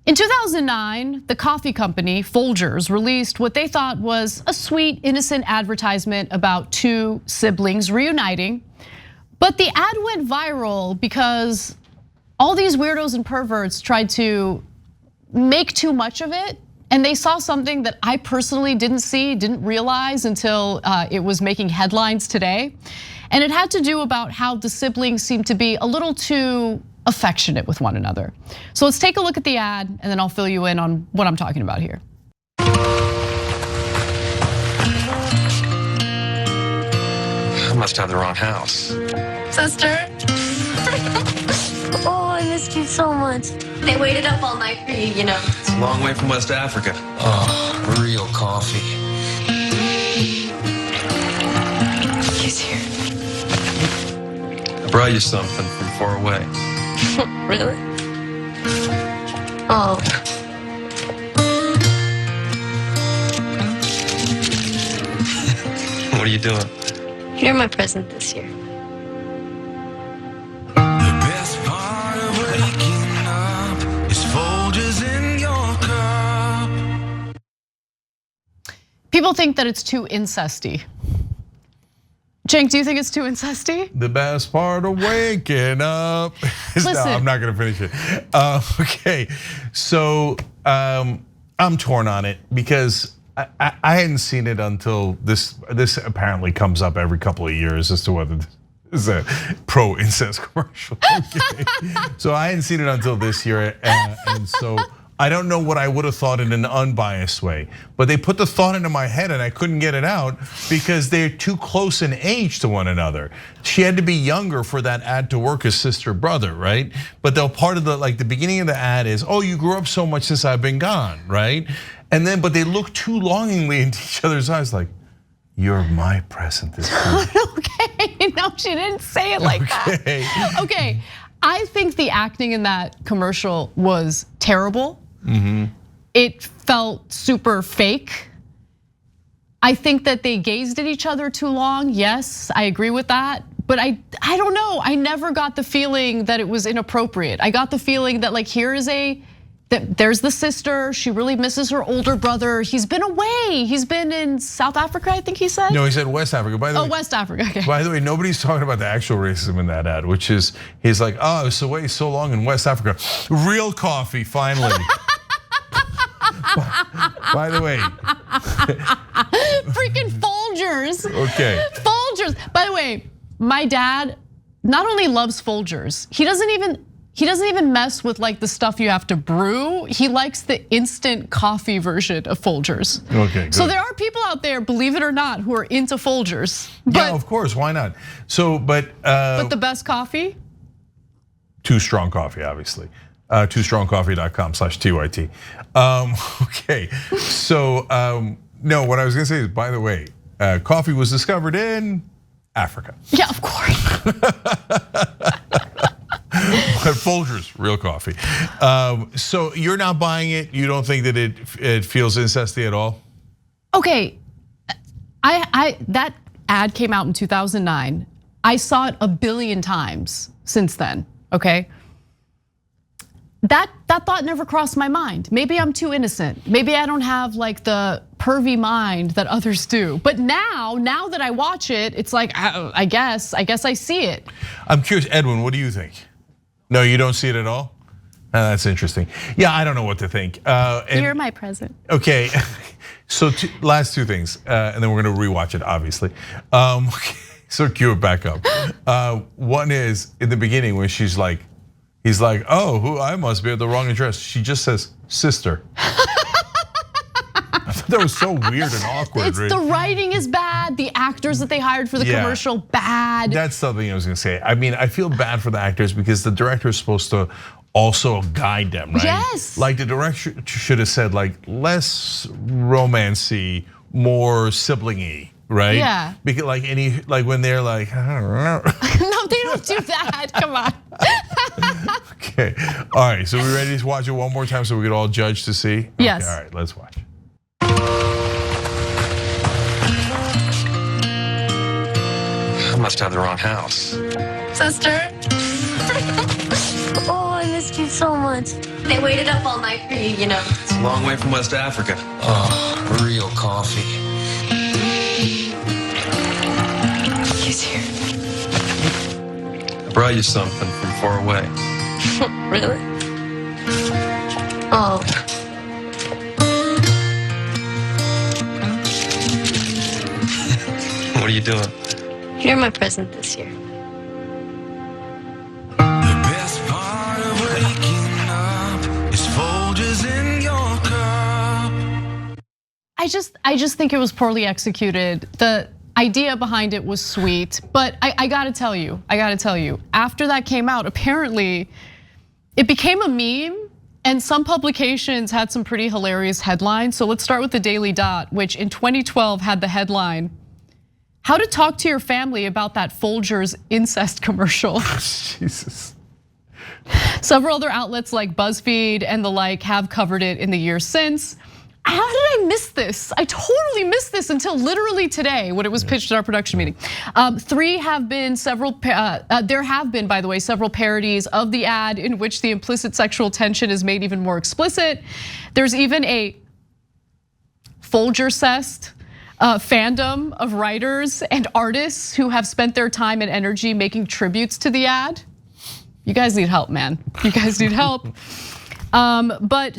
In 2009, the coffee company Folgers released what they thought was a sweet, innocent advertisement about two siblings reuniting. But the ad went viral because all these weirdos and perverts tried to make too much of it. And they saw something that I personally didn't realize until it was making headlines today. And it had to do about how the siblings seemed to be a little too affectionate with one another. So let's take a look at the ad and then I'll fill you in on what I'm talking about here. I must have the wrong house. Sister? Oh, I missed you so much. They waited up all night for you, you know. It's a long way from West Africa. Oh, real coffee. He's here. I brought you something from far away. Really? Oh. What are you doing? You're my present this year. The best part of waking up is Folgers in your cup. People think that it's too incesty. Cenk, do you think it's too incesty? The best part of waking up. Listen. No, I'm not gonna finish it. Okay, so I'm torn on it because I hadn't seen it until this apparently comes up every couple of years as to whether this is a pro-incest commercial. Okay. So I hadn't seen it until this year, and so I don't know what I would have thought in an unbiased way, but they put the thought into my head and I couldn't get it out because they're too close in age to one another. She had to be younger for that ad to work as sister brother, right? But the part of the beginning of the ad is, oh, you grew up so much since I've been gone, right? And then, but they look too longingly into each other's eyes like, you're my present this week. Okay, no, she didn't say it like that. Okay, I think the acting in that commercial was terrible. It felt super fake. I think that they gazed at each other too long. Yes, I agree with that. But I don't know. I never got the feeling that it was inappropriate. I got the feeling that there's the sister. She really misses her older brother. He's been away. He's been in South Africa, I think he said. No, he said West Africa. By the way, West Africa. Okay. By the way, nobody's talking about the actual racism in that ad, which is he's like, oh, I was away so long in West Africa. Real coffee, finally. By the way, freaking Folgers. Okay. Folgers. By the way, my dad not only loves Folgers, he doesn't even mess with the stuff you have to brew. He likes the instant coffee version of Folgers. Okay, good. So there are people out there, believe it or not, who are into Folgers. Yeah, of course, why not? So, but the best coffee? Too Strong Coffee, obviously. toostrongcoffee.com/TYT. Okay, so no, what I was gonna say is, by the way, coffee was discovered in Africa. Yeah, of course. Folgers, real coffee. So you're not buying it. You don't think that it feels incesty at all? Okay, that ad came out in 2009. I saw it a billion times since then. Okay. That thought never crossed my mind. Maybe I'm too innocent. Maybe I don't have the pervy mind that others do. But now that I watch it, it's like, I guess I see it. I'm curious, Edwin, what do you think? No, you don't see it at all? That's interesting. Yeah, I don't know what to think. You're my present. Okay, so last two things, and then we're gonna rewatch it, obviously. So cue it back up. One is in the beginning when he's like, oh, I must be at the wrong address. She just says, sister. I thought that was so weird and awkward. It's the writing is bad. The actors that they hired for the commercial, bad. That's something I was gonna say. I mean, I feel bad for the actors because the director is supposed to also guide them, right? Yes. Like the director should have said less romancy, more sibling-y, right? Yeah. Because when they're like, I don't know. No, they don't do that. Come on. Okay. All right. So we ready to watch it one more time so we could all judge to see? Yes. Okay, all right. Let's watch. I must have the wrong house. Sister? Oh, I I missed you so much. They waited up all night for you, you know. It's a long way from West Africa. Oh, real coffee. He's here. I brought you something from far away. Really? Oh. What are you doing? You're my present this year. The best part of waking up is Folgers in your cup. I just think it was poorly executed. The idea behind it was sweet, but I gotta tell you, after that came out, apparently it became a meme, and some publications had some pretty hilarious headlines. So let's start with the Daily Dot, which in 2012 had the headline, "How to talk to your family about that Folgers incest commercial." Jesus. Several other outlets like BuzzFeed and the like have covered it in the years since. How did I miss this? I totally missed this until literally today when it was pitched at our production meeting. There have been, by the way, several parodies of the ad in which the implicit sexual tension is made even more explicit. There's even a Folgers-cest fandom of writers and artists who have spent their time and energy making tributes to the ad. You guys need help, man. You guys need help. But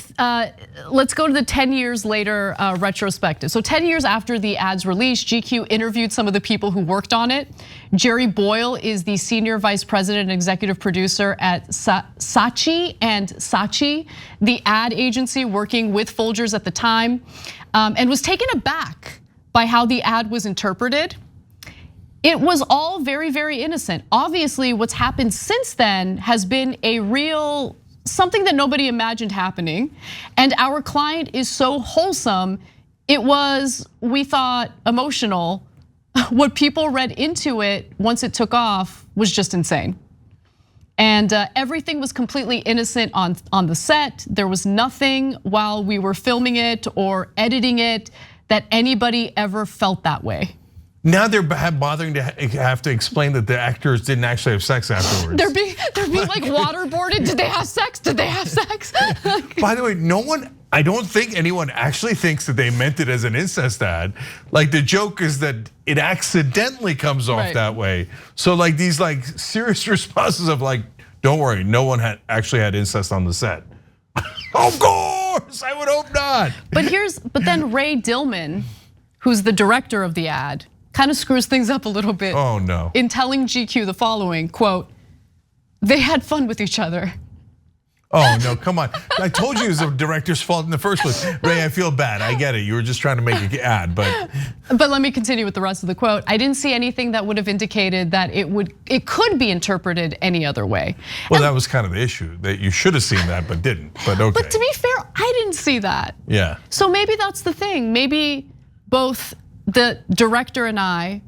let's go to the 10 years later retrospective. So 10 years after the ad's release, GQ interviewed some of the people who worked on it. Jerry Boyle is the senior vice president and executive producer at Saatchi & Saatchi, the ad agency working with Folgers at the time, and was taken aback by how the ad was interpreted. It was all very, very innocent. Obviously, what's happened since then has been a real something that nobody imagined happening. And our client is so wholesome, it was, we thought, emotional. What people read into it once it took off was just insane. And everything was completely innocent on the set. There was nothing while we were filming it or editing it that anybody ever felt that way. Now they're bothering to have to explain that the actors didn't actually have sex afterwards. They're being like waterboarded. Did they have sex? Did they have sex? By the way, I don't think anyone actually thinks that they meant it as an incest ad. Like the joke is that it accidentally comes off that way. So like these like serious responses of like, don't worry, no one actually had incest on the set. Of course, I would hope not. But then Ray Dillman, who's the director of the ad, kind of screws things up a little bit. Oh no. In telling GQ the following, quote, "They had fun with each other." Oh no, come on. I told you it was the director's fault in the first place. Ray, I feel bad, I get it. You were just trying to make an ad, but. But let me continue with the rest of the quote. "I didn't see anything that would have indicated that it could be interpreted any other way." Well, that was kind of the issue, that you should have seen that, but didn't, but okay. But to be fair, I didn't see that. Yeah. So maybe that's the thing. Maybe both the director and I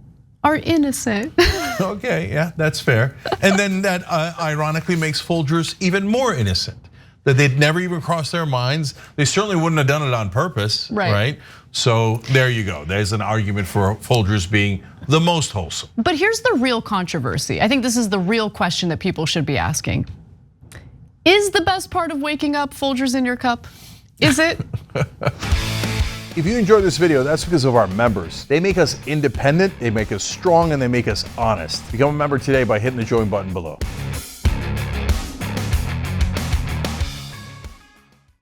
are innocent. Okay, yeah, that's fair. And then that ironically makes Folgers even more innocent. That they'd never even crossed their minds. They certainly wouldn't have done it on purpose, right? So there you go. There's an argument for Folgers being the most wholesome. But here's the real controversy. I think this is the real question that people should be asking. Is the best part of waking up Folgers in your cup? Is it? If you enjoyed this video, that's because of our members. They make us independent, they make us strong, and they make us honest. Become a member today by hitting the join button below.